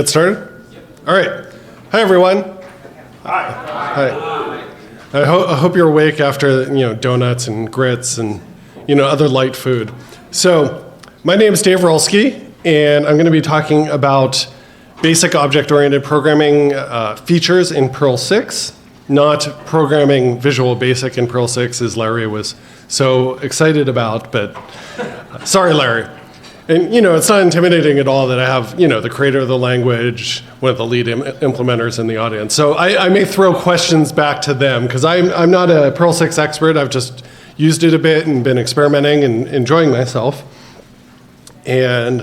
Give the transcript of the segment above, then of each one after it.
Get started? Yep. All right. Hi, everyone. Hi. Hi. I hope you're awake after donuts and grits and other light food. So my name is Dave Rolsky, and I'm going to be talking about basic object-oriented programming features in Perl 6, not programming Visual Basic in Perl 6 as Larry was so excited about, but sorry, Larry. And it's not intimidating at all that I have the creator of the language, one of the lead implementers in the audience. So I may throw questions back to them because I'm not a Perl 6 expert. I've just used it a bit and been experimenting and enjoying myself. And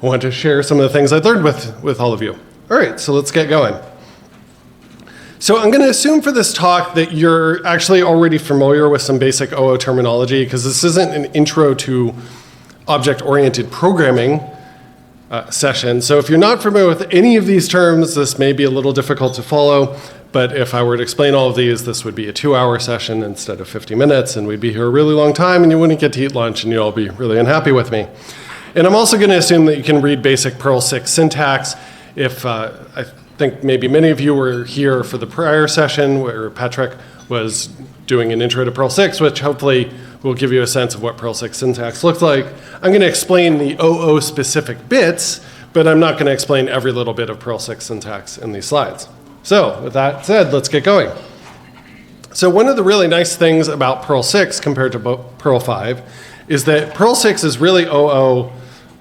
I want to share some of the things I learned with all of you. All right, so let's get going. So I'm going to assume for this talk that you're actually already familiar with some basic OO terminology because this isn't an intro to object-oriented programming session. So if you're not familiar with any of these terms, this may be a little difficult to follow. But if I were to explain all of these, this would be a 2-hour session instead of 50 minutes, and we'd be here a really long time, and you wouldn't get to eat lunch, and you'd all be really unhappy with me. And I'm also going to assume that you can read basic Perl 6 syntax. If I think maybe many of you were here for the prior session where Patrick was doing an intro to Perl 6, which hopefully will give you a sense of what Perl 6 syntax looks like. I'm going to explain the OO specific bits, but I'm not going to explain every little bit of Perl 6 syntax in these slides. So with that said, let's get going. So one of the really nice things about Perl 6 compared to Perl 5 is that Perl 6 is really OO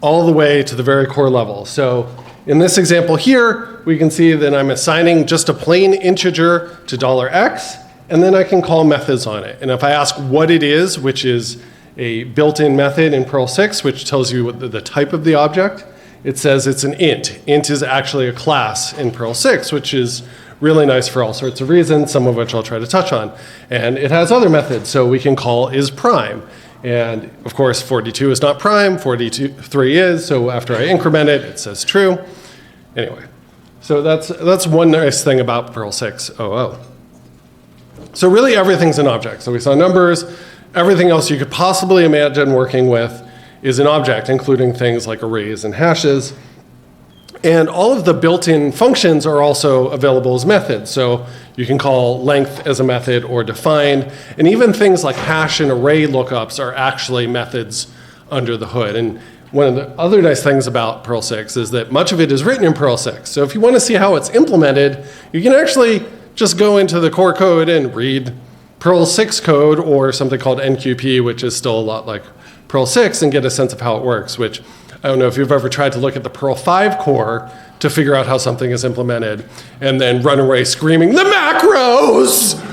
all the way to the very core level. So in this example here, we can see that I'm assigning just a plain integer to $x, and then I can call methods on it. And if I ask what it is, which is a built-in method in Perl 6, which tells you what the type of the object, it says it's an int. Int is actually a class in Perl 6, which is really nice for all sorts of reasons, some of which I'll try to touch on. And it has other methods, so we can call isPrime. And of course, 42 is not prime, 43 is, so after I increment it, it says true. Anyway, so that's one nice thing about Perl 6 OO. So really everything's an object. So we saw numbers. Everything else you could possibly imagine working with is an object, including things like arrays and hashes. And all of the built-in functions are also available as methods. So you can call length as a method or defined. And even things like hash and array lookups are actually methods under the hood. And one of the other nice things about Perl 6 is that much of it is written in Perl 6. So if you want to see how it's implemented, you can actually just go into the core code and read Perl 6 code or something called NQP, which is still a lot like Perl 6, and get a sense of how it works, which I don't know if you've ever tried to look at the Perl 5 core to figure out how something is implemented and then run away screaming, the macros!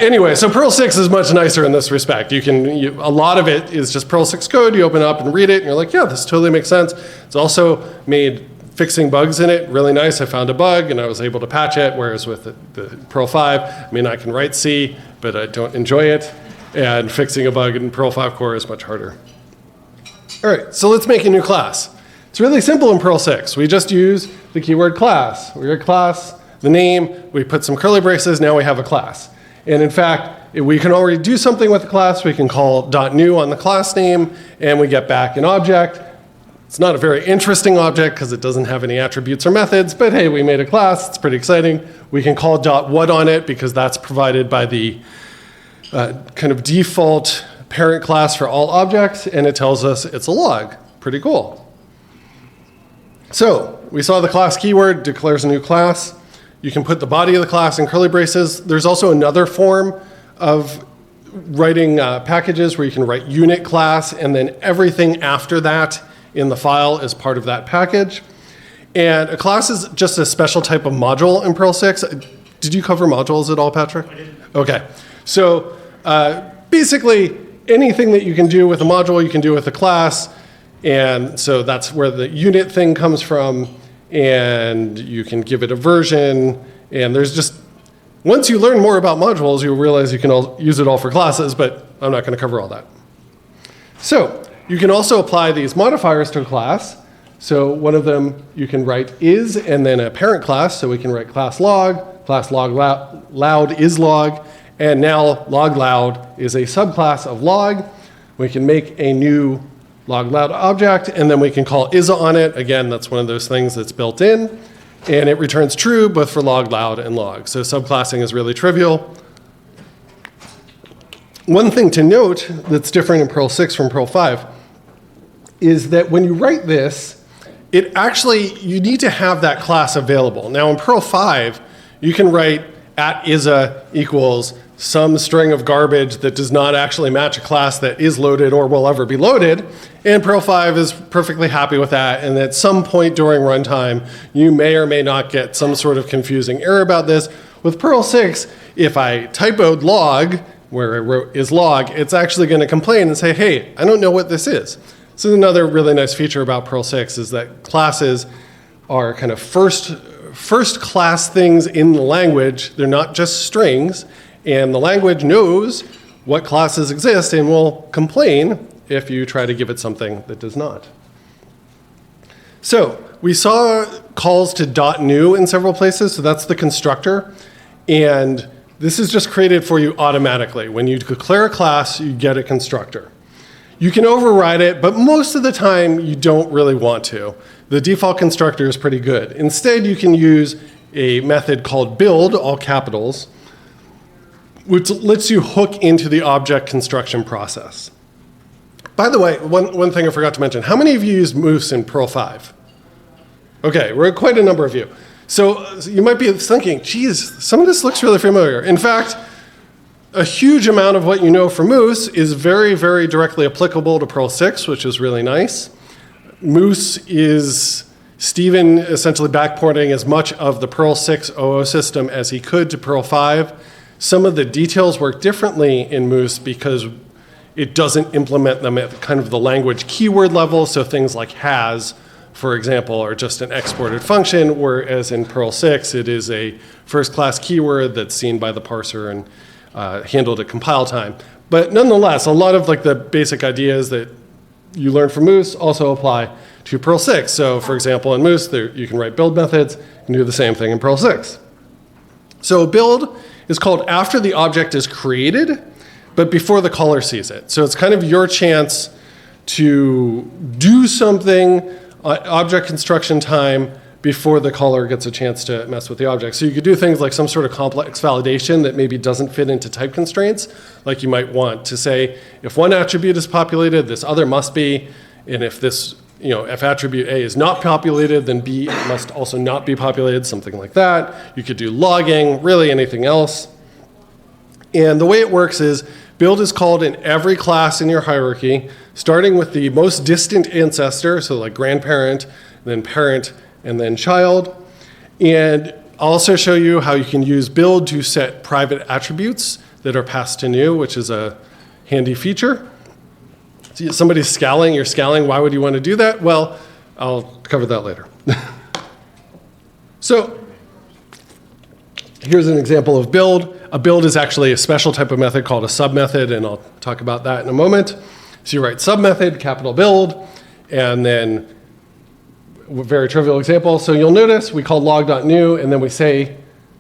Anyway, so Perl 6 is much nicer in this respect. A lot of it is just Perl 6 code. You open it up and read it, and you're like, yeah, this totally makes sense. It's also made fixing bugs in it really nice. I found a bug, and I was able to patch it, whereas with the Perl 5, I can write C, but I don't enjoy it, and fixing a bug in Perl 5 core is much harder. All right, so let's make a new class. It's really simple in Perl 6. We just use the keyword class. We get class, the name, we put some curly braces, now we have a class. And in fact, we can already do something with the class. We can call .new on the class name, and we get back an object. It's not a very interesting object because it doesn't have any attributes or methods, but hey, we made a class. It's pretty exciting. We can call .what on it because that's provided by the kind of default parent class for all objects, and it tells us it's a log. Pretty cool. So we saw the class keyword declares a new class. You can put the body of the class in curly braces. There's also another form of writing packages where you can write unit class, and then everything after that in the file is part of that package. And a class is just a special type of module in Perl 6. Did you cover modules at all, Patrick? I did. Okay. So basically, anything that you can do with a module, you can do with a class. And so that's where the unit thing comes from. And you can give it a version. And there's just, once you learn more about modules, you'll realize you can use it all for classes, but I'm not going to cover all that. So you can also apply these modifiers to a class. So one of them you can write is, and then a parent class. So we can write class log loud is log, and now log loud is a subclass of log. We can make a new log loud object, and then we can call ISA on it. Again, that's one of those things that's built in, and it returns true both for log loud and log. So subclassing is really trivial. One thing to note that's different in Perl 6 from Perl 5 is that when you write this, it actually, you need to have that class available. Now in Perl 5, you can write @isa equals some string of garbage that does not actually match a class that is loaded or will ever be loaded. And Perl 5 is perfectly happy with that. And at some point during runtime, you may or may not get some sort of confusing error about this. With Perl 6, if I typoed log, where I wrote is log, it's actually going to complain and say, hey, I don't know what this is. This is another really nice feature about Perl 6 is that classes are kind of first class things in the language. They're not just strings. And the language knows what classes exist and will complain if you try to give it something that does not. So we saw calls to .new in several places. So that's the constructor. And this is just created for you automatically. When you declare a class, you get a constructor. You can override it, but most of the time you don't really want to. The default constructor is pretty good. Instead, you can use a method called build, all capitals, which lets you hook into the object construction process. By the way, one thing I forgot to mention, how many of you use Moose in Perl 5? Okay, we're quite a number of you. So you might be thinking, geez, some of this looks really familiar. In fact, a huge amount of what you know from Moose is very, very directly applicable to Perl 6, which is really nice. Moose is Stephen essentially backporting as much of the Perl 6 OO system as he could to Perl 5. Some of the details work differently in Moose because it doesn't implement them at kind of the language keyword level. So things like has, for example, are just an exported function, whereas in Perl 6, it is a first class keyword that's seen by the parser and handled at compile time. But nonetheless, a lot of like the basic ideas that you learn from Moose also apply to Perl 6. So for example, in Moose, you can write build methods. You can do the same thing in Perl 6. So build is called after the object is created, but before the caller sees it. So it's kind of your chance to do something object construction time before the caller gets a chance to mess with the object. So you could do things like some sort of complex validation that maybe doesn't fit into type constraints. Like you might want to say, if one attribute is populated, this other must be, and if this, if attribute A is not populated, then B must also not be populated, something like that. You could do logging, really anything else. And the way it works is build is called in every class in your hierarchy, starting with the most distant ancestor, so like grandparent, then parent, and then child. And I'll also show you how you can use build to set private attributes that are passed to new, which is a handy feature. See, somebody's scowling, you're scowling, why would you want to do that? Well, I'll cover that later. So here's an example of build. A build is actually a special type of method called a submethod, and I'll talk about that in a moment. So you write submethod, capital build, and then a very trivial example. So you'll notice we call log.new, and then we say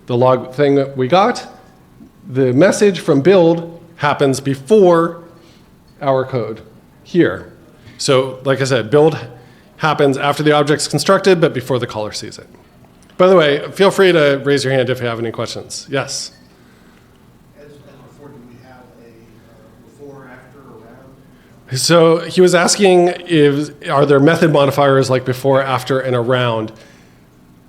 the log thing that we got. The message from build happens before our code here. So like I said, build happens after the object's constructed, but before the caller sees it. By the way, feel free to raise your hand if you have any questions. Yes? As before, do we have a before, after, around? So he was asking, are there method modifiers like before, after, and around?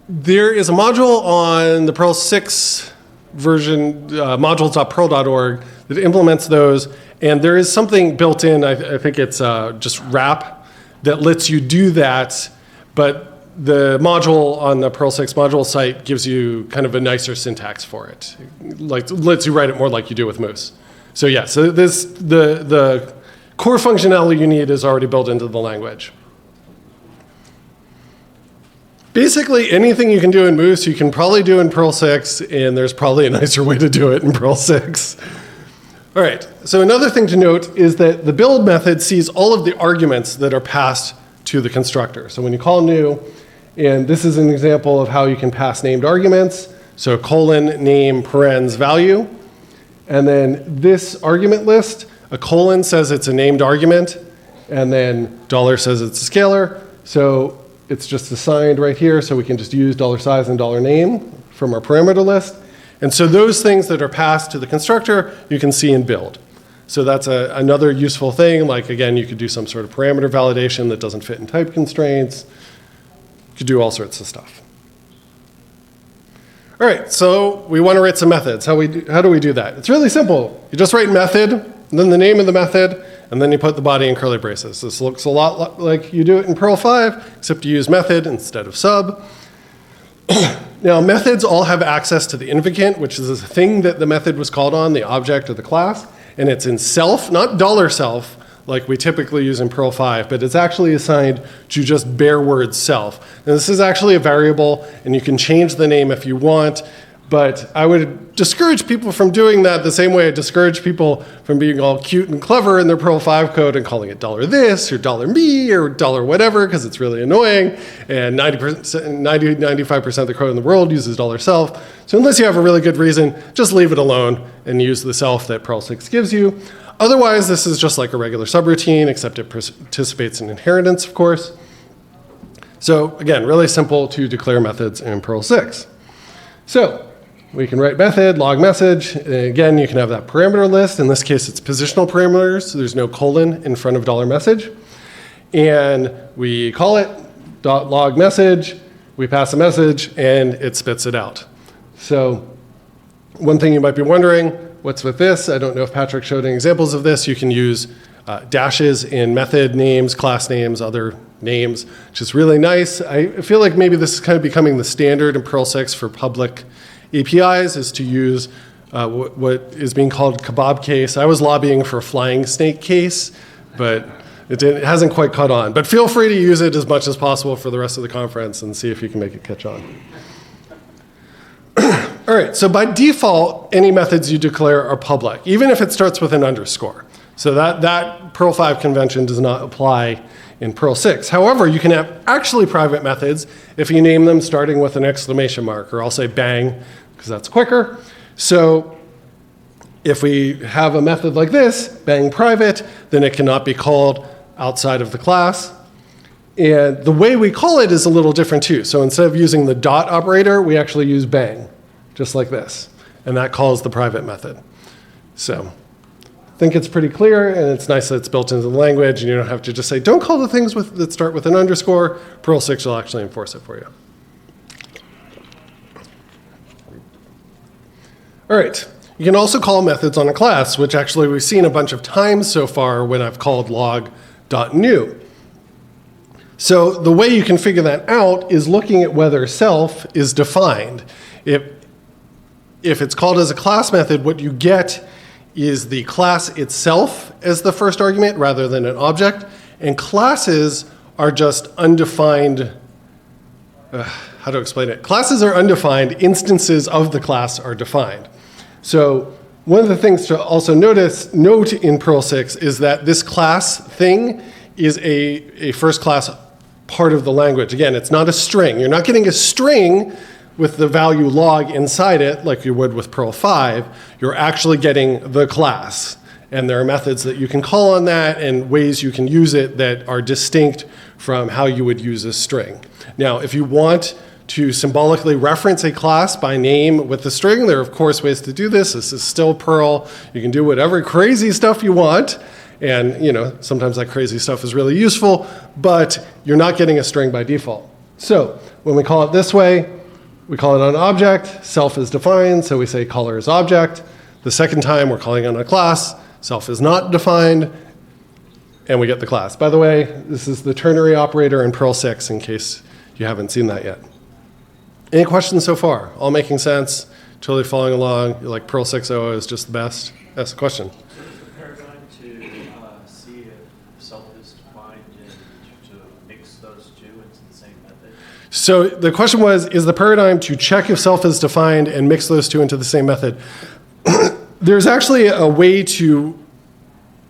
There is a module on the Perl 6 version, modules.perl.org, that implements those. And there is something built in, I think it's just wrap, that lets you do that. But the module on the Perl 6 module site gives you kind of a nicer syntax for it. Like lets you write it more like you do with Moose. So yeah, so the core functionality you need is already built into the language. Basically, anything you can do in Moose, you can probably do in Perl 6, and there's probably a nicer way to do it in Perl 6. All right, so another thing to note is that the build method sees all of the arguments that are passed to the constructor. So when you call new, and this is an example of how you can pass named arguments, so colon, name, parens, value, and then this argument list, a colon says it's a named argument, and then dollar says it's a scalar, so it's just assigned right here, so we can just use $size and $name from our parameter list. And so those things that are passed to the constructor, you can see in build. So that's another useful thing, like again, you could do some sort of parameter validation that doesn't fit in type constraints. You could do all sorts of stuff. All right, so we want to write some methods. How do we do that? It's really simple. You just write method, and then the name of the method, and then you put the body in curly braces. This looks a lot like you do it in Perl 5, except you use method instead of sub. Now, methods all have access to the invocant, which is the thing that the method was called on, the object or the class, and it's in self, not $self, like we typically use in Perl 5, but it's actually assigned to just bare word self. And this is actually a variable, and you can change the name if you want, but I would discourage people from doing that the same way I discourage people from being all cute and clever in their Perl 5 code and calling it $this or $me or $whatever, because it's really annoying, and 95% of the code in the world uses $self. So unless you have a really good reason, just leave it alone and use the self that Perl 6 gives you. Otherwise, this is just like a regular subroutine, except it participates in inheritance, of course. So again, really simple to declare methods in Perl 6. So we can write method, log message. Again, you can have that parameter list. In this case, it's positional parameters, so there's no colon in front of $message. And we call it .log message, we pass a message, and it spits it out. So one thing you might be wondering, what's with this? I don't know if Patrick showed any examples of this. You can use dashes in method names, class names, other names, which is really nice. I feel like maybe this is kind of becoming the standard in Perl 6 for public APIs, is to use what is being called kebab case. I was lobbying for a flying snake case, but it hasn't quite caught on. But feel free to use it as much as possible for the rest of the conference and see if you can make it catch on. All right, so by default, any methods you declare are public, even if it starts with an underscore. So that Perl 5 convention does not apply in Perl 6. However, you can have actually private methods if you name them starting with an exclamation mark, or I'll say bang, because that's quicker. So if we have a method like this, bang private, then it cannot be called outside of the class. And the way we call it is a little different too. So instead of using the dot operator, we actually use bang, just like this. And that calls the private method. So I think it's pretty clear, and it's nice that it's built into the language, and you don't have to just say, don't call the things that start with an underscore. Perl 6 will actually enforce it for you. All right. You can also call methods on a class, which actually we've seen a bunch of times so far when I've called log.new. So the way you can figure that out is looking at whether self is defined. If it's called as a class method, what you get is the class itself as the first argument rather than an object. And classes are just undefined, how to explain it? Classes are undefined, instances of the class are defined. So one of the things to also note in Perl 6 is that this class thing is a first class part of the language. Again, it's not a string. You're not getting a string with the value log inside it like you would with Perl 5. You're actually getting the class. And there are methods that you can call on that and ways you can use it that are distinct from how you would use a string. Now, if you want to symbolically reference a class by name with the string, there are, of course, ways to do this. This is still Perl. You can do whatever crazy stuff you want. And sometimes that crazy stuff is really useful, but you're not getting a string by default. So when we call it this way, we call it on object, self is defined, so we say color is object. The second time we're calling on a class, self is not defined, and we get the class. By the way, this is the ternary operator in Perl 6 in case you haven't seen that yet. Any questions so far? All making sense? Totally following along? You're like Perl 6.0 is just the best? Ask a question. So the question was, is the paradigm to check if self is defined and mix those two into the same method? There's actually a way to,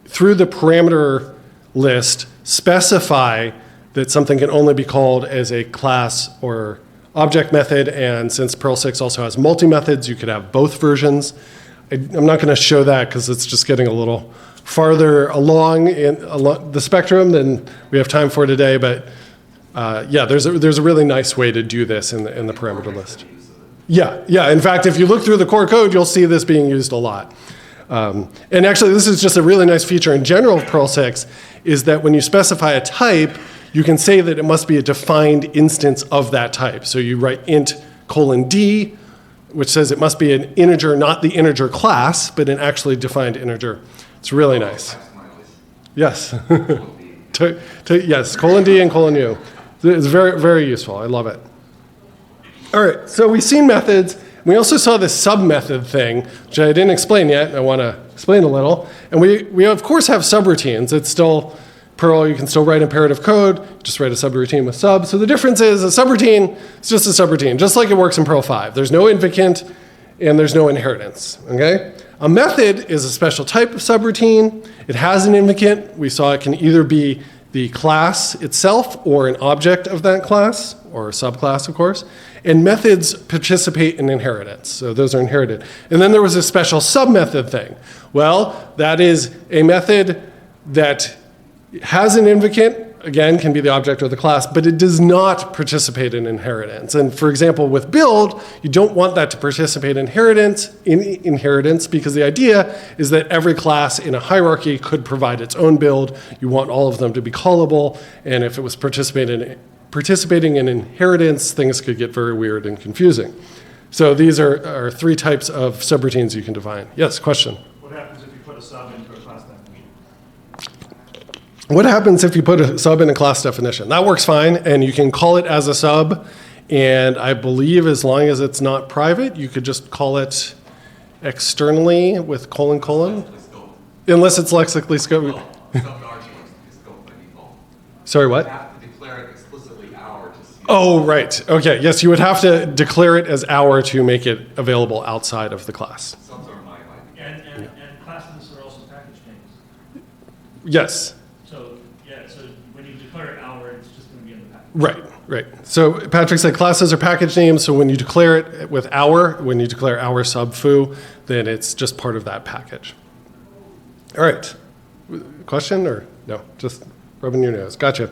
through the parameter list, specify that something can only be called as a class or object method. And since Perl 6 also has multi-methods, you could have both versions. I'm not going to show that because it's just getting a little farther along the spectrum than we have time for today, but yeah, there's a really nice way to do this in the parameter list. Yeah. In fact, if you look through the core code, you'll see this being used a lot. And actually, this is just a really nice feature in general of Perl 6, is that when you specify a type, you can say that it must be a defined instance of that type. So you write int :d, which says it must be an integer, not the integer class, but an actually defined integer. It's really nice. Yes. Yes, :d and :u. It's very, very useful. I love it. All right, so we've seen methods. We also saw this sub-method thing, which I didn't explain yet, and I want to explain a little. And we of course, have subroutines. It's still Perl. You can still write imperative code. Just write a subroutine with sub. So the difference is a subroutine is just a subroutine, just like it works in Perl 5. There's no invocant, and there's no inheritance, okay? A method is a special type of subroutine. It has an invocant. We saw it can either be the class itself or an object of that class, or a subclass, of course. And methods participate in inheritance, so those are inherited. And then there was a special submethod thing. Well, that is a method that has an invocant, again, can be the object or the class, but it does not participate in inheritance. And for example, with build, you don't want that to participate in inheritance because the idea is that every class in a hierarchy could provide its own build. You want all of them to be callable, and if it was participating in inheritance, things could get very weird and confusing. So these are three types of subroutines you can define. Yes, question? What happens if you put a sub into a class definition? What happens if you put a sub in a class definition? That works fine, and you can call it as a sub, and I believe as long as it's not private, you could just call it externally with : unless it's lexically scoped. Sorry, what? Oh, right. Okay. Yes, you would have to declare it as our to make it available outside of the class. And classes are also package names. Yes. So when you declare it our, it's just going to be in the package. Right. So Patrick said classes are package names, so when you declare it with our, when you declare our sub foo, then it's just part of that package. All right. Question or no? Just rubbing your nose. Gotcha.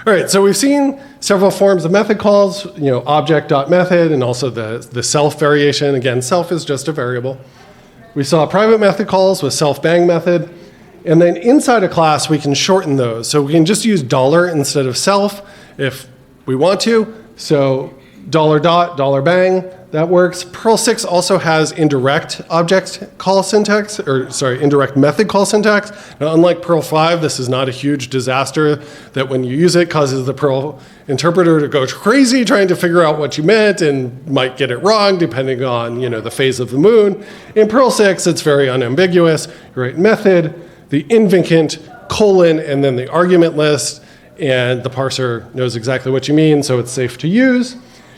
All right, so we've seen several forms of method calls, object.method, and also the self variation. Again, self is just a variable. We saw private method calls with self-bang method. And then inside a class, we can shorten those. So we can just use $ instead of self if we want to. So $.$bang, that works. Perl 6 also has indirect object call syntax, indirect method call syntax. Now, unlike Perl 5, this is not a huge disaster that when you use it causes the Perl interpreter to go crazy trying to figure out what you meant and might get it wrong depending on the phase of the moon. In Perl 6, it's very unambiguous. You write method, the invocant, : and then the argument list, and the parser knows exactly what you mean, so it's safe to use.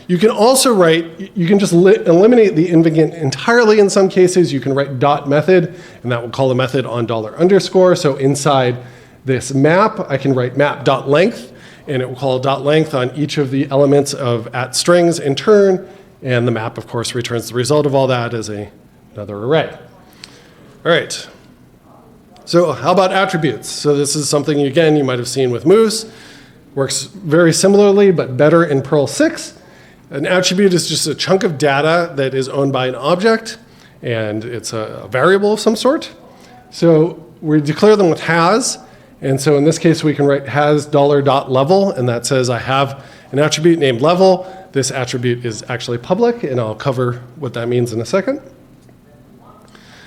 You can also you can just eliminate the invocant entirely in some cases. You can write .method, and that will call a method on $_. So inside this map, I can write map.length, and it will call .length on each of the elements of @strings in turn, and the map, of course, returns the result of all that as another array. All right. So how about attributes? So this is something, again, you might have seen with Moose. Works very similarly, but better in Perl 6. An attribute is just a chunk of data that is owned by an object, and it's a variable of some sort. So we declare them with has, and so in this case we can write has $.level, and that says I have an attribute named level. This attribute is actually public, and I'll cover what that means in a second.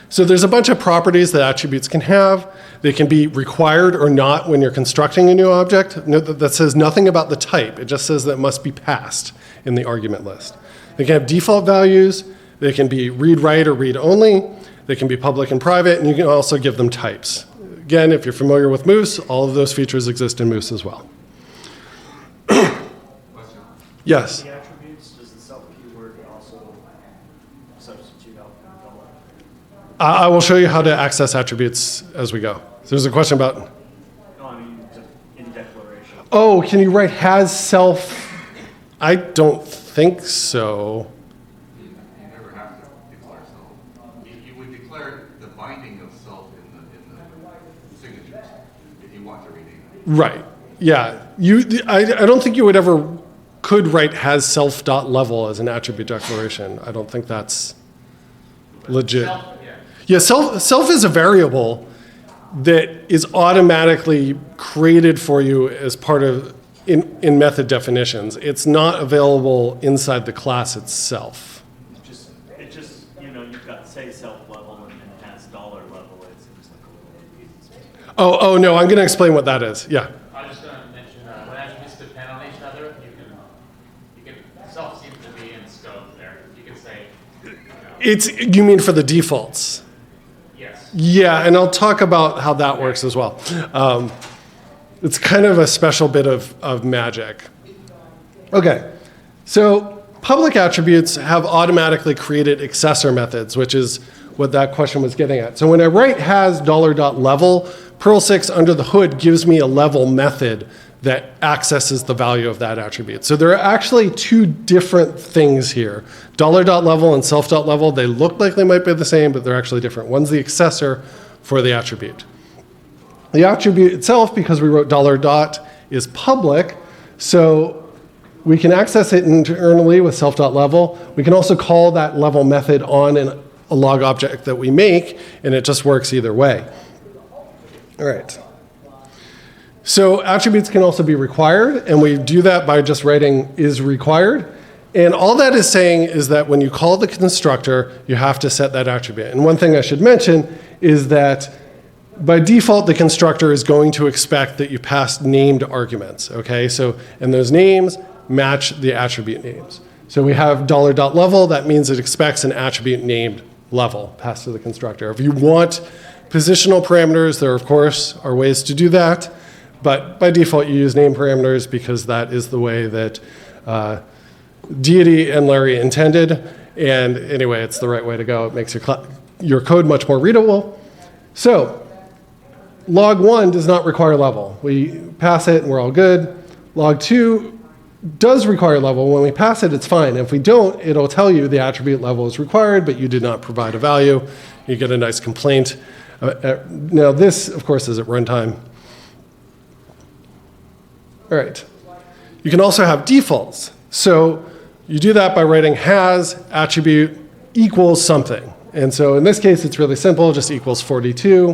So there's a bunch of properties that attributes can have. They can be required or not when you're constructing a new object. That says nothing about the type. It just says that it must be passed in the argument list. They can have default values. They can be read-write or read-only. They can be public and private, and you can also give them types. Again, if you're familiar with Moose, all of those features exist in Moose as well. Yes? The attributes, does the self keyword also substitute out double? I will show you how to access attributes as we go. So there's a question about... No, I mean just in declaration. Oh, can you write has self? I don't think so. You never have to declare self. You would declare the binding of self in the Right. Yeah. I don't think you would ever could write has self dot level as an attribute declaration. I don't think that's legit. Yeah, self is a variable that is automatically created for you as part of in method definitions. It's not available inside the class itself. It just, you've got say self level and then has dollar level. It seems like a little. Oh no, I'm going to explain what that is. Yeah. I was just going to mention when attributes depend on each other, you can self seems to be in scope there. You can say. You mean for the defaults? Yes. Yeah, and I'll talk about how that works as well. It's kind of a special bit of magic. Okay, so public attributes have automatically created accessor methods, which is what that question was getting at. So when I write has $.level, Perl 6 under the hood gives me a level method that accesses the value of that attribute. So there are actually two different things here. $.level and self.level, they look like they might be the same, but they're actually different. One's the accessor for the attribute. The attribute itself, because we wrote $, is public, so we can access it internally with self.level. We can also call that level method on a log object that we make, and it just works either way. All right. So attributes can also be required, and we do that by just writing is required. And all that is saying is that when you call the constructor, you have to set that attribute. And one thing I should mention is that by default, the constructor is going to expect that you pass named arguments, okay? So, and those names match the attribute names. So we have $.level, that means it expects an attribute named level passed to the constructor. If you want positional parameters, there of course are ways to do that, but by default you use name parameters because that is the way that Deity and Larry intended, and anyway, it's the right way to go. It makes your code much more readable. So, log 1 does not require level. We pass it and we're all good. Log 2 does require level. When we pass it, it's fine. If we don't, it'll tell you the attribute level is required, but you did not provide a value. You get a nice complaint. Now this, of course, is at runtime. All right. You can also have defaults. So you do that by writing has attribute equals something. And so in this case, it's really simple, just equals 42.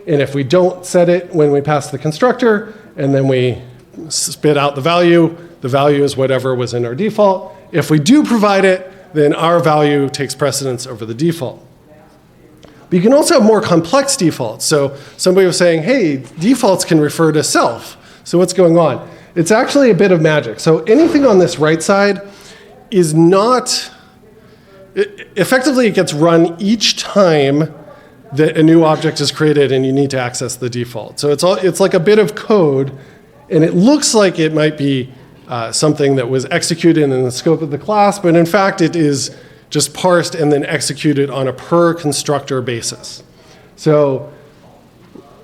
And if we don't set it when we pass the constructor, and then we spit out the value is whatever was in our default. If we do provide it, then our value takes precedence over the default. But you can also have more complex defaults. So somebody was saying, hey, defaults can refer to self. So what's going on? It's actually a bit of magic. So anything on this right side is not, effectively it gets run each time that a new object is created and you need to access the default. So it's like a bit of code, and it looks like it might be something that was executed in the scope of the class, but in fact it is just parsed and then executed on a per constructor basis. So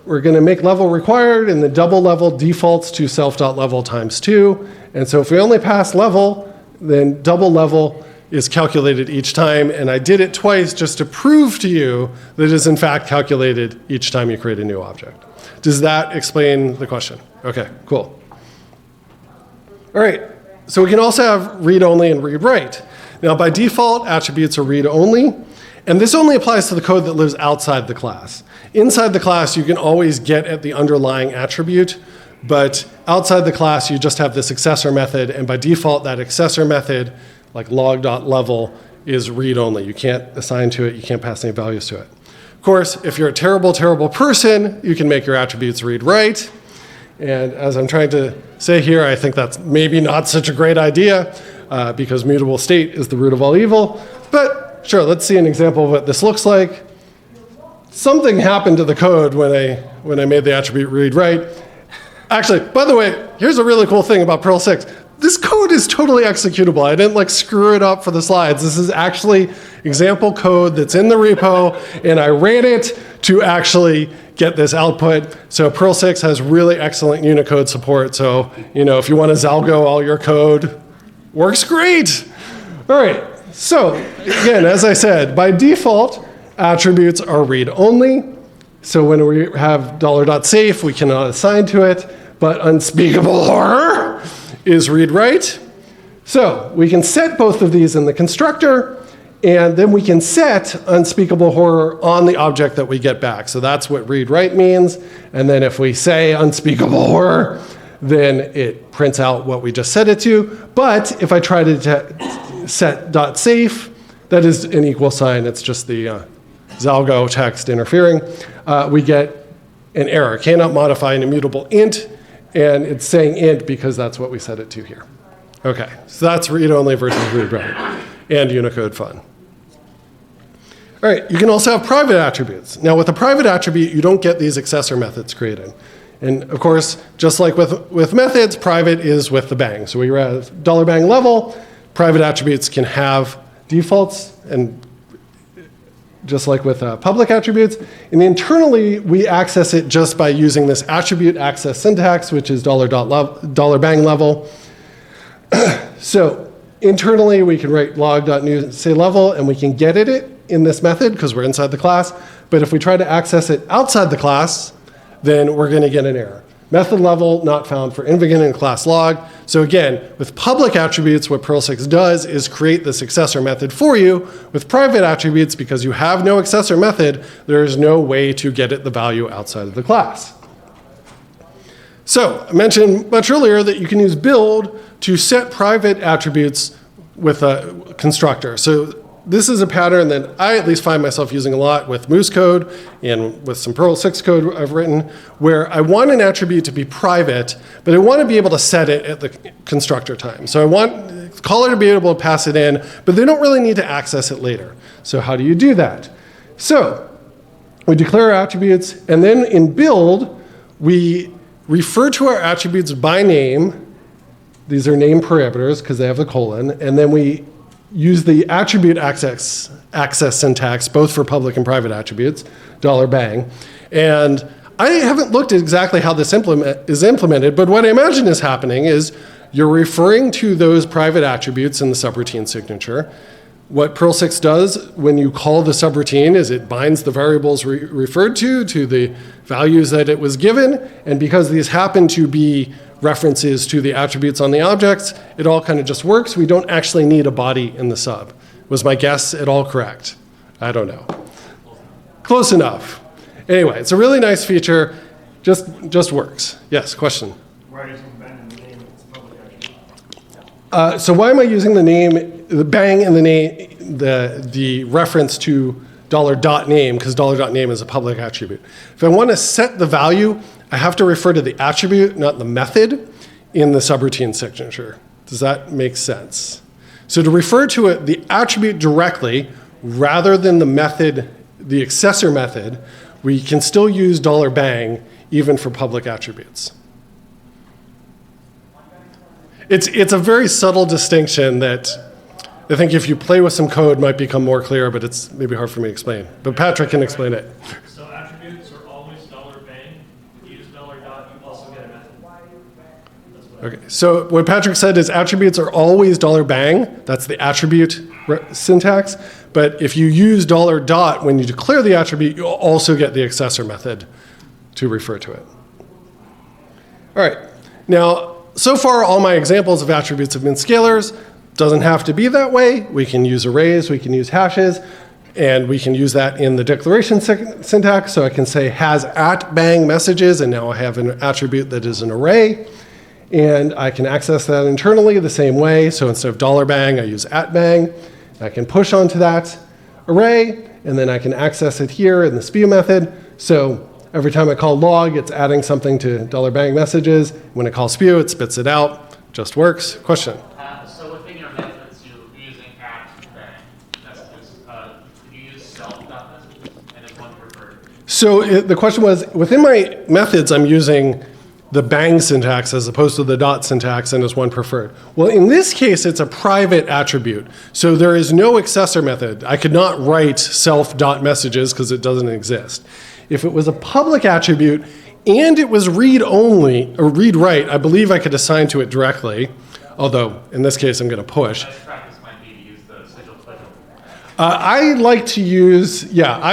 we're going to make level required, and the double level defaults to self.level times 2. And so if we only pass level, then double level is calculated each time, and I did it twice just to prove to you that it is in fact calculated each time you create a new object. Does that explain the question? Okay, cool. All right, so we can also have read-only and read-write. Now by default, attributes are read-only, and this only applies to the code that lives outside the class. Inside the class, you can always get at the underlying attribute, but outside the class, you just have this accessor method, and by default, that accessor method, like log.level, is read-only. You can't assign to it, you can't pass any values to it. Of course, if you're a terrible, terrible person, you can make your attributes read-write. And as I'm trying to say here, I think that's maybe not such a great idea because mutable state is the root of all evil. But sure, let's see an example of what this looks like. Something happened to the code when I made the attribute read-write. Actually, by the way, here's a really cool thing about Perl 6. This code is totally executable. I didn't screw it up for the slides. This is actually example code that's in the repo, and I ran it to actually get this output. So Perl 6 has really excellent Unicode support. So, if you want to Zalgo all your code, works great. All right, so again, as I said, by default, attributes are read-only. So when we have $.safe, we cannot assign to it. but unspeakable horror is read-write. So we can set both of these in the constructor, and then we can set unspeakable horror on the object that we get back. So that's what read-write means. And then if we say unspeakable horror, then it prints out what we just set it to. But if I try to set .safe, that is an equal sign. It's just the Zalgo text interfering. We get an error. Cannot modify an immutable int. And it's saying int because that's what we set it to here. OK, so that's read-only versus read-write. And Unicode fun. All right, you can also have private attributes. Now, with a private attribute, you don't get these accessor methods created. And of course, just like with methods, private is with the bang. So we have $bang level. Private attributes can have defaults, and just like with public attributes. And internally, we access it just by using this attribute access syntax, which is $bang level. So internally, we can write log.new say level, and we can get it in this method because we're inside the class. But if we try to access it outside the class, then we're going to get an error. Method level not found for in-beginning class log. So again, with public attributes, what Perl 6 does is create this accessor method for you. With private attributes, because you have no accessor method, there is no way to get it the value outside of the class. So I mentioned much earlier that you can use build to set private attributes with a constructor. So this is a pattern that I at least find myself using a lot with Moose code and with some Perl 6 code I've written, where I want an attribute to be private, but I want to be able to set it at the constructor time. So I want the caller to be able to pass it in, but they don't really need to access it later. So how do you do that? So we declare our attributes, and then in build, we refer to our attributes by name. These are name parameters because they have the colon, and then we use the attribute access syntax, both for public and private attributes, $bang. And I haven't looked at exactly how this is implemented, but what I imagine is happening is you're referring to those private attributes in the subroutine signature. What Perl 6 does when you call the subroutine is it binds the variables referred to the values that it was given, and because these happen to be references to the attributes on the objects, it all kind of just works. We don't actually need a body in the sub. Was my guess at all correct? I don't know. Close enough. Anyway, it's a really nice feature. Just works. Yes, question? Why are you using bang in the name if it's a public attribute? So why am I using the bang in the name, the reference to $.name, because $.name is a public attribute. If I want to set the value, I have to refer to the attribute, not the method, in the subroutine signature. Does that make sense? So to refer to it, the attribute directly, rather than the method, the accessor method, we can still use $bang even for public attributes. It's a very subtle distinction that I think if you play with some code might become more clear, but it's maybe hard for me to explain. But Patrick can explain it. So attributes are always $bang. If you use $dot, you also get a method. That's what Okay, so what Patrick said is attributes are always $bang. That's the attribute syntax. But if you use $dot when you declare the attribute, you'll also get the accessor method to refer to it. All right, now, so far all my examples of attributes have been scalars. Doesn't have to be that way. We can use arrays, we can use hashes, and we can use that in the declaration syntax. So I can say has @bang messages, and now I have an attribute that is an array. And I can access that internally the same way. So instead of $bang, I use @bang. I can push onto that array, and then I can access it here in the spew method. So every time I call log, it's adding something to $bang messages. When I call spew, it spits it out. Just works. Question? So within your methods, you're using @bang messages. Can you use self.messages, and is one preferred? So the question was, within my methods, I'm using the bang syntax as opposed to the dot syntax, and is one preferred? Well, in this case, it's a private attribute. So there is no accessor method. I could not write self.messages because it doesn't exist. If it was a public attribute and it was read-only or read-write, I believe I could assign to it directly, although in this case, I'm going to push. Best practice might be to use the sigil special. I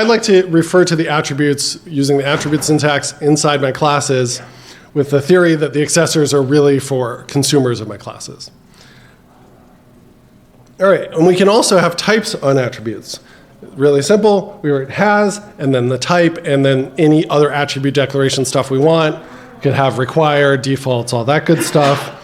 like to refer to the attributes using the attribute syntax inside my classes with the theory that the accessors are really for consumers of my classes. All right, and we can also have types on attributes. Really simple, we write has, and then the type, and then any other attribute declaration stuff we want. We could have require, defaults, all that good stuff.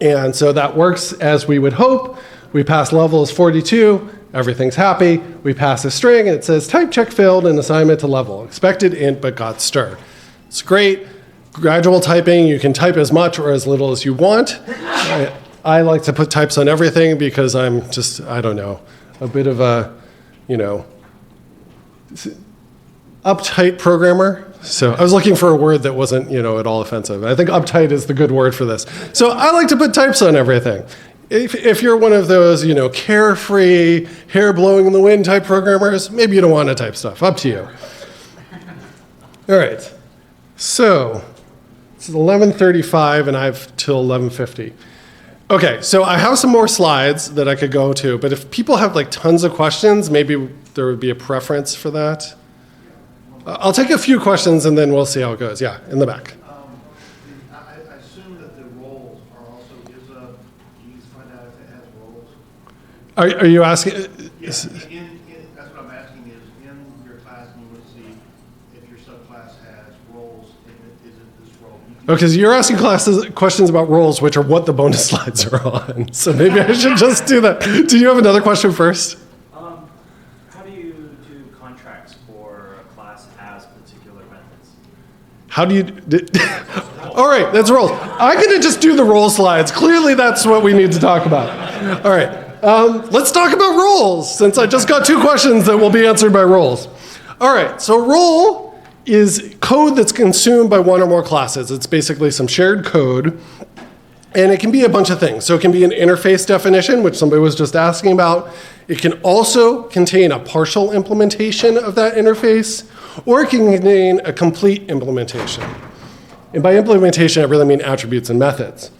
And so that works as we would hope. We pass level as 42, everything's happy. We pass a string, and it says type check failed and assignment to level. Expected int, but got stir. It's great. Gradual typing, you can type as much or as little as you want. I like to put types on everything because I'm just, I don't know, a bit of a, uptight programmer. So I was looking for a word that wasn't, at all offensive. I think uptight is the good word for this. So I like to put types on everything. If you're one of those, carefree, hair blowing in the wind type programmers, maybe you don't want to type stuff. Up to you. All right. So it's 11:35 and I have till 11:50. Okay, so I have some more slides that I could go to, but if people have like tons of questions, maybe there would be a preference for that. I'll take a few questions and then we'll see how it goes. Yeah, in the back. I assume that the roles are also, can you find out if it has roles? Are you asking? That's what I'm asking is, in your class, you would see if your subclass has roles, is it this role? Because you're asking questions about roles, which are what the bonus slides are on. So maybe I should just do that. Do you have another question first? How do you do contracts for a class as particular methods? How do you? All right, that's roles. I'm going to just do the role slides. Clearly, that's what we need to talk about. All right, let's talk about roles, since I just got 2 questions that will be answered by roles. All right, so role is code that's consumed by one or more classes. It's basically some shared code, and it can be a bunch of things. So it can be an interface definition, which somebody was just asking about. It can also contain a partial implementation of that interface, or it can contain a complete implementation. And by implementation, I really mean attributes and methods.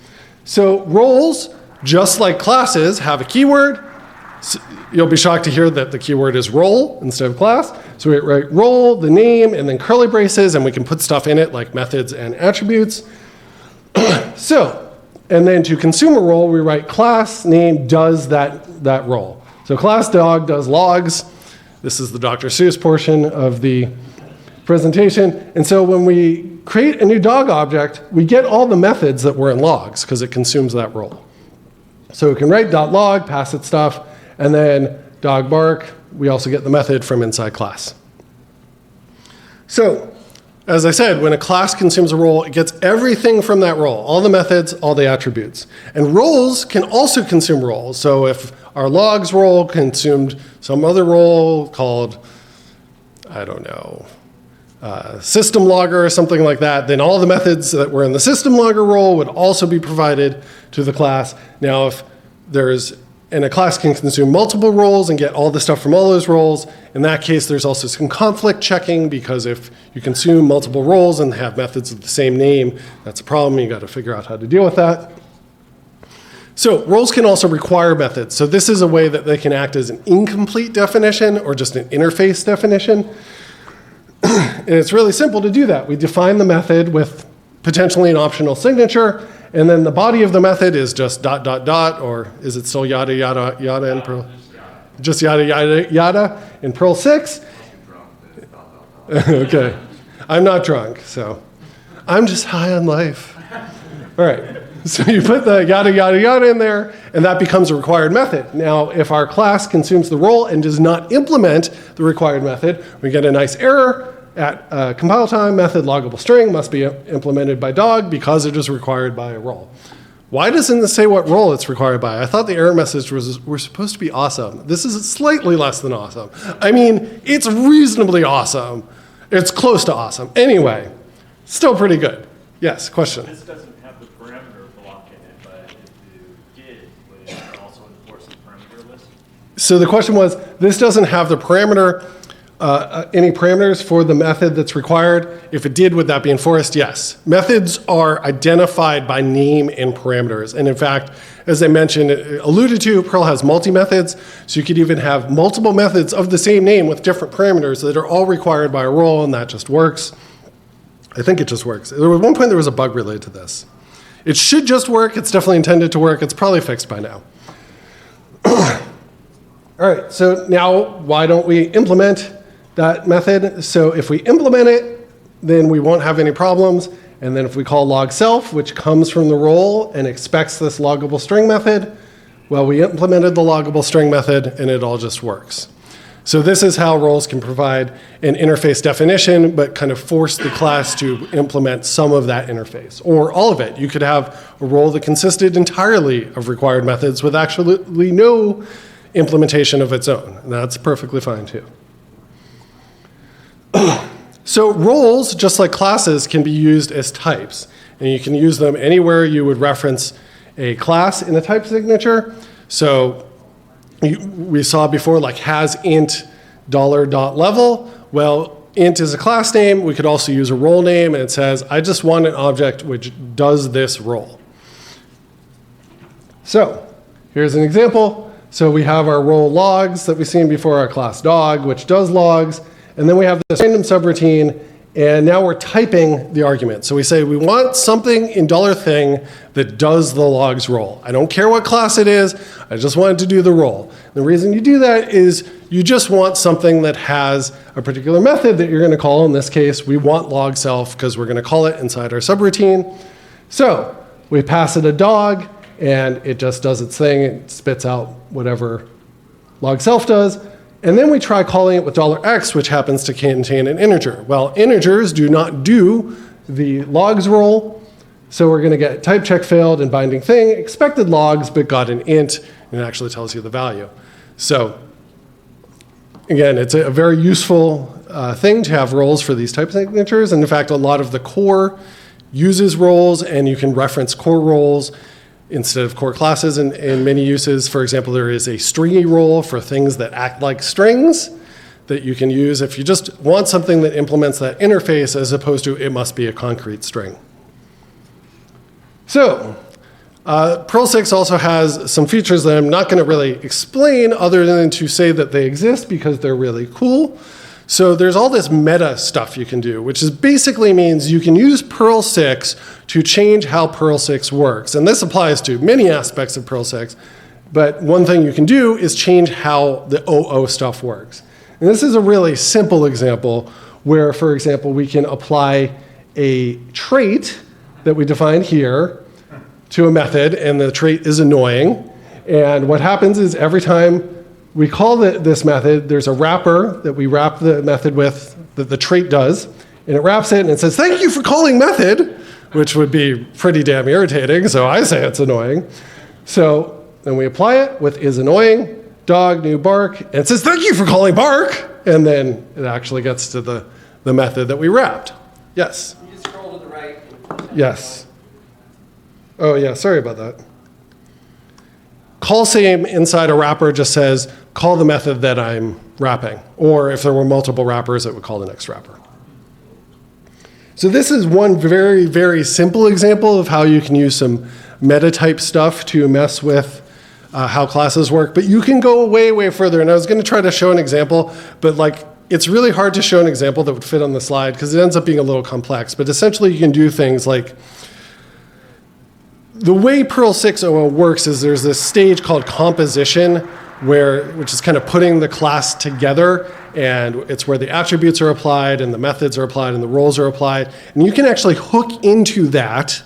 So roles, just like classes, have a keyword. You'll be shocked to hear that the keyword is role instead of class. So we write role, the name, and then curly braces, and we can put stuff in it like methods and attributes. And then to consume a role, we write class name does that role. So class dog does logs. This is the Dr. Seuss portion of the presentation. And so when we create a new dog object, we get all the methods that were in logs because it consumes that role. So we can write .log, pass it stuff, and then dog bark, we also get the method from inside class. So, as I said, when a class consumes a role, it gets everything from that role, all the methods, all the attributes. And roles can also consume roles. So if our logs role consumed some other role called, I don't know, system logger or something like that, then all the methods that were in the system logger role would also be provided to the class. Now, if and a class can consume multiple roles and get all the stuff from all those roles. In that case, there's also some conflict checking, because if you consume multiple roles and have methods of the same name, that's a problem. You got to figure out how to deal with that. So roles can also require methods. So this is a way that they can act as an incomplete definition or just an interface definition. And it's really simple to do that. We define the method with potentially an optional signature, and then the body of the method is just ... or is it still yada, yada, yada in Perl? Just yada, yada, yada in Perl 6? Okay. I'm not drunk, so I'm just high on life. All right. So you put the yada, yada, yada in there, and that becomes a required method. Now, if our class consumes the role and does not implement the required method, we get a nice error. At compile time, method loggable string must be implemented by dog because it is required by a role. Why doesn't this say what role it's required by? I thought the error message we're supposed to be awesome. This is slightly less than awesome. I mean, it's reasonably awesome. It's close to awesome. Anyway, still pretty good. Yes, question? This doesn't have the parameter block in it, but if you did, would it also enforce the parameter list? So the question was, this doesn't have the parameter, any parameters for the method that's required. If it did, would that be enforced? Yes. Methods are identified by name and parameters. And in fact, as I mentioned, alluded to, Perl has multi-methods. So you could even have multiple methods of the same name with different parameters that are all required by a role, and that just works. I think it just works. There was one point there was a bug related to this. It should just work. It's definitely intended to work. It's probably fixed by now. All right, so now why don't we implement that method? So if we implement it, then we won't have any problems. And then if we call log self, which comes from the role and expects this loggable string method, well, we implemented the loggable string method and it all just works. So this is how roles can provide an interface definition, but kind of force the class to implement some of that interface, or all of it. You could have a role that consisted entirely of required methods with actually no implementation of its own. And that's perfectly fine too. So roles, just like classes, can be used as types. And you can use them anywhere you would reference a class in a type signature. So we saw before, like has int $.level. Well, int is a class name. We could also use a role name, and it says, I just want an object which does this role. So here's an example. So we have our role logs that we've seen before, our class dog, which does logs. And then we have this random subroutine, and now we're typing the argument. So we say we want something in $thing that does the logs role. I don't care what class it is, I just want it to do the role. The reason you do that is you just want something that has a particular method that you're going to call. In this case, we want log self because we're going to call it inside our subroutine. So we pass it a dog, and it just does its thing. It spits out whatever log self does. And then we try calling it with $x, which happens to contain an integer. Well, integers do not do the logs role, so we're going to get type check failed and binding thing, expected logs, but got an int, and it actually tells you the value. So again, it's a very useful thing to have roles for these type signatures. And in fact, a lot of the core uses roles, and you can reference core roles instead of core classes in many uses. For example, there is a stringy role for things that act like strings that you can use if you just want something that implements that interface as opposed to it must be a concrete string. So Perl 6 also has some features that I'm not going to really explain other than to say that they exist because they're really cool. So there's all this meta stuff you can do, which is basically means you can use Perl 6 to change how Perl 6 works. And this applies to many aspects of Perl 6. But one thing you can do is change how the OO stuff works. And this is a really simple example where, for example, we can apply a trait that we defined here to a method, and the trait is annoying. And what happens is every time we call this method, there's a wrapper that we wrap the method with that the trait does, and it wraps it and it says, thank you for calling method, which would be pretty damn irritating, so I say it's annoying. So then we apply it with is annoying, dog, new bark, and it says, thank you for calling bark, and then it actually gets to the method that we wrapped. Yes? You just scroll to the right. Yes. Oh yeah, sorry about that. Call same inside a wrapper just says, call the method that I'm wrapping. Or if there were multiple wrappers, it would call the next wrapper. So this is one very, very simple example of how you can use some meta-type stuff to mess with how classes work. But you can go way, way further. And I was going to try to show an example, but like it's really hard to show an example that would fit on the slide because it ends up being a little complex. But essentially, you can do things like the way Perl 6 OO works is there's this stage called composition, which is kind of putting the class together, and it's where the attributes are applied and the methods are applied and the roles are applied. And you can actually hook into that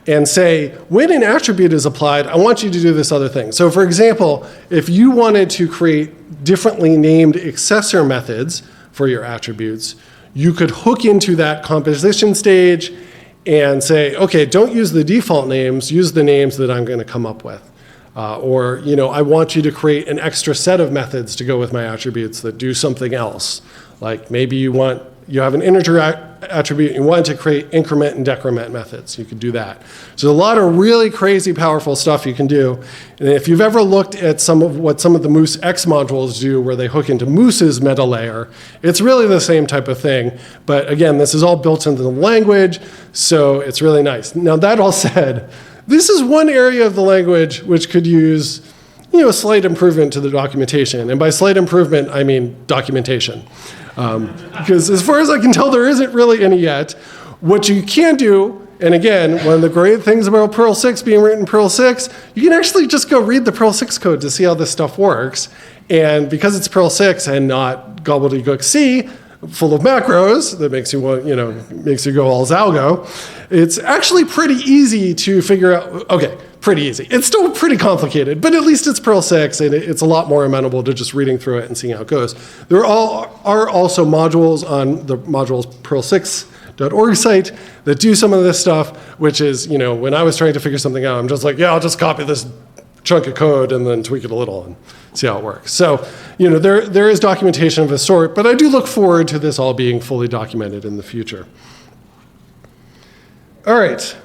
and say, when an attribute is applied, I want you to do this other thing. So for example, if you wanted to create differently named accessor methods for your attributes, you could hook into that composition stage and say, okay, don't use the default names, use the names that I'm going to come up with. Or, you know, I want you to create an extra set of methods to go with my attributes that do something else. Like maybe you have an integer attribute, and you want to create increment and decrement methods. You could do that. So there's a lot of really crazy, powerful stuff you can do. And if you've ever looked at some of the Moose X modules do, where they hook into Moose's meta layer, it's really the same type of thing. But again, this is all built into the language, so it's really nice. Now that all said, this is one area of the language which could use, you know, a slight improvement to the documentation. And by slight improvement, I mean documentation. Because as far as I can tell, there isn't really any yet. what you can do, and again, one of the great things about Perl 6 being written in Perl 6, you can actually just go read the Perl 6 code to see how this stuff works. And because it's Perl 6 and not gobbledygook C, full of macros that makes you want, makes you go all Zalgo, it's actually pretty easy to figure out. Okay, pretty easy. It's still pretty complicated, but at least it's Perl 6 and it's a lot more amenable to just reading through it and seeing how it goes. There are also modules on the modules perl6.org site that do some of this stuff, which is, when I was trying to figure something out, I'm just like, yeah, I'll just copy this chunk of code and then tweak it a little and see how it works. So, there is documentation of this sort, but I do look forward to this all being fully documented in the future. All right.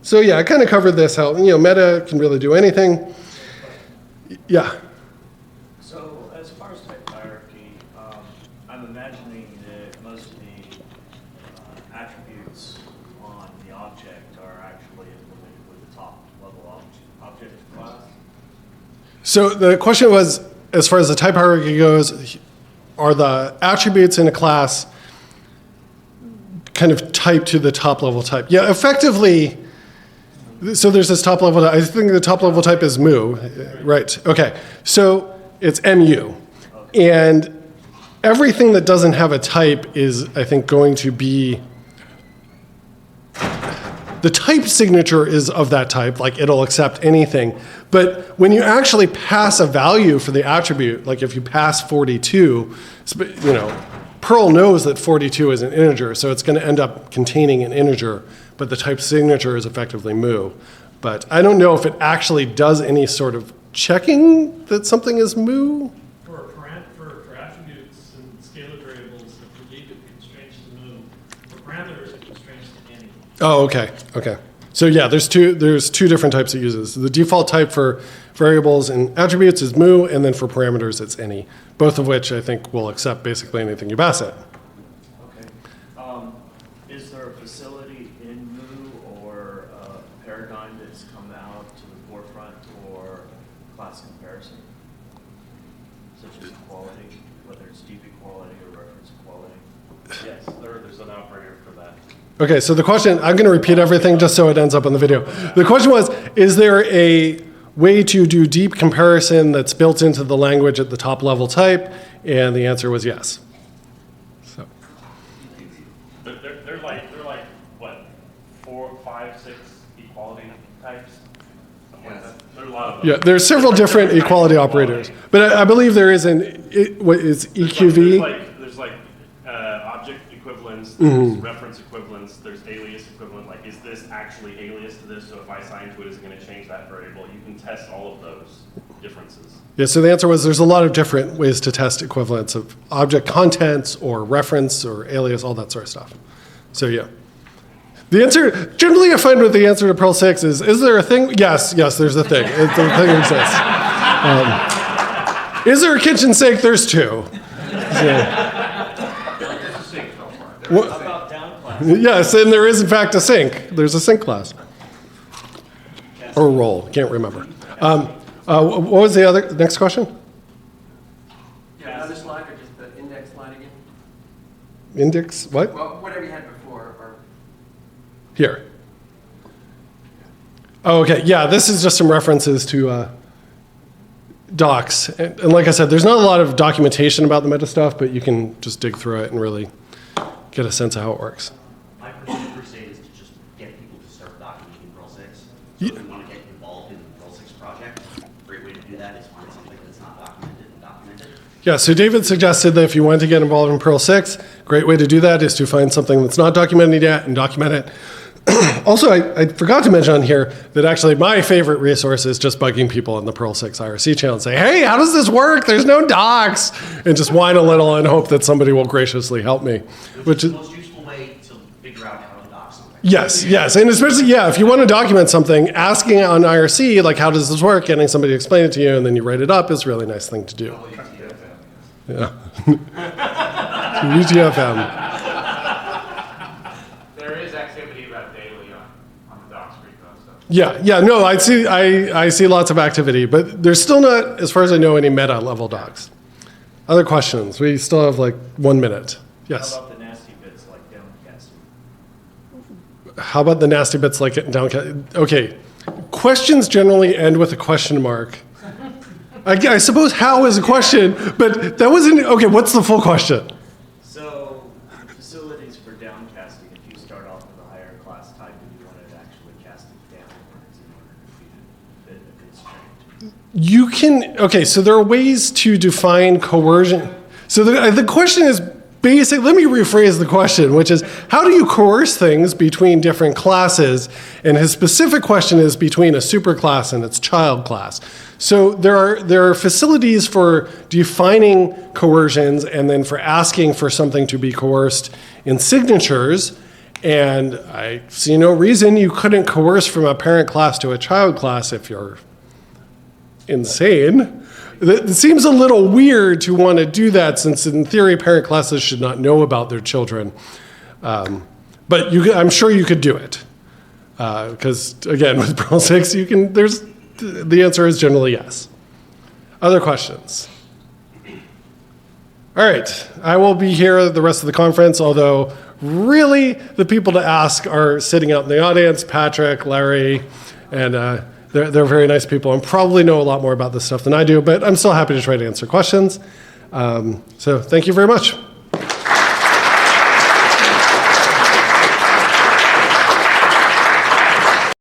So yeah, I kind of covered this, how, meta can really do anything. Yeah. So as far as type hierarchy, I'm imagining that most of the attributes on the object are actually implemented with the top level object class. So the question was, as far as the type hierarchy goes, are the attributes in a class kind of typed to the top level type? Yeah, effectively. So there's this top level, I think the top level type is mu, right? Okay, so it's mu. And everything that doesn't have a type is, I think, going to be, the type signature is of that type, like it'll accept anything. But when you actually pass a value for the attribute, like if you pass 42, Perl knows that 42 is an integer, so it's going to end up containing an integer, but the type signature is effectively mu. But I don't know if it actually does any sort of checking that something is mu. For attributes and scalar variables, if we leave it constraints to mu, for parameters, it constrains to any. Oh, okay, okay. So yeah, there's two different types it uses. The default type for variables and attributes is mu, and then for parameters it's any, both of which I think will accept basically anything you pass it. Okay. Is there a facility in mu or a paradigm that's come out to the forefront for class comparison, such as equality, whether it's deep equality or reference equality? Yes, there's an operator for that. Okay, so the question, I'm going to repeat everything just so it ends up on the video. The question was, is there a way to do deep comparison that's built into the language at the top level type? And the answer was yes. So. They're like what, 4, 5, 6 equality types? Yes. There are a lot of them. Yeah, there's several different equality operators. But I believe there is what is EQV? There's object equivalence, there's reference equivalence, there's alias equivalent. Like, is this actually alias to this? So if I assign to it, is it going to change that variable? You can test all of those differences. Yeah, so the answer was there's a lot of different ways to test equivalence of object contents or reference or alias, all that sort of stuff. So yeah. The answer, generally I find with the answer to Perl 6 is there a thing? Yes, there's a thing. The thing exists. Is there a kitchen sink? There's two. So, How about down class? yes, and there is in fact a sink. There's a sink class. Or role, can't remember. What was the next question? Yeah, another slide or just the index slide again? Index, what? Well, whatever you had before. Or Here. Oh, okay, yeah, this is just some references to docs. And like I said, there's not a lot of documentation about the meta stuff, but you can just dig through it and really get a sense of how it works. My personal crusade is to just get people to start documenting Perl 6. So if you want to get involved in the Perl 6 project, a great way to do that is find something that's not documented and document it. Yeah, so David suggested that if you want to get involved in Perl 6, great way to do that is to find something that's not documented yet and document it. Also, I forgot to mention on here that actually my favorite resource is just bugging people in the Perl 6 IRC channel and say, hey, how does this work? There's no docs. And just whine a little and hope that somebody will graciously help me. Which is the most useful way to figure out how to doc something. Yes, and especially, yeah, if you want to document something, asking on IRC, like, how does this work, getting somebody to explain it to you, and then you write it up is a really nice thing to do. Yeah. UTFM. There is activity about daily on the docs repo, so. Yeah, no, I see lots of activity, but there's still not, as far as I know, any meta level docs. Other questions? We still have like 1 minute. Yes. How about the nasty bits like downcasting? how about the nasty bits like it down? Okay, questions generally end with a question mark. I suppose how is a question, but that wasn't, okay, what's the full question? So, facilities for downcasting, if you start off with a higher class type and you want it actually casted downwards in order to fit a constraint. You can, okay, so there are ways to define coercion. So the question is basic, let me rephrase the question, which is, how do you coerce things between different classes? And his specific question is between a superclass and its child class. So there are facilities for defining coercions and then for asking for something to be coerced in signatures. And I see no reason you couldn't coerce from a parent class to a child class if you're insane. It seems a little weird to want to do that, since in theory parent classes should not know about their children. But I'm sure you could do it. Because again, with Perl 6, the answer is generally yes. Other questions? All right, I will be here the rest of the conference, although really the people to ask are sitting out in the audience, Patrick, Larry, and they're very nice people and probably know a lot more about this stuff than I do, but I'm still happy to try to answer questions. So thank you very much.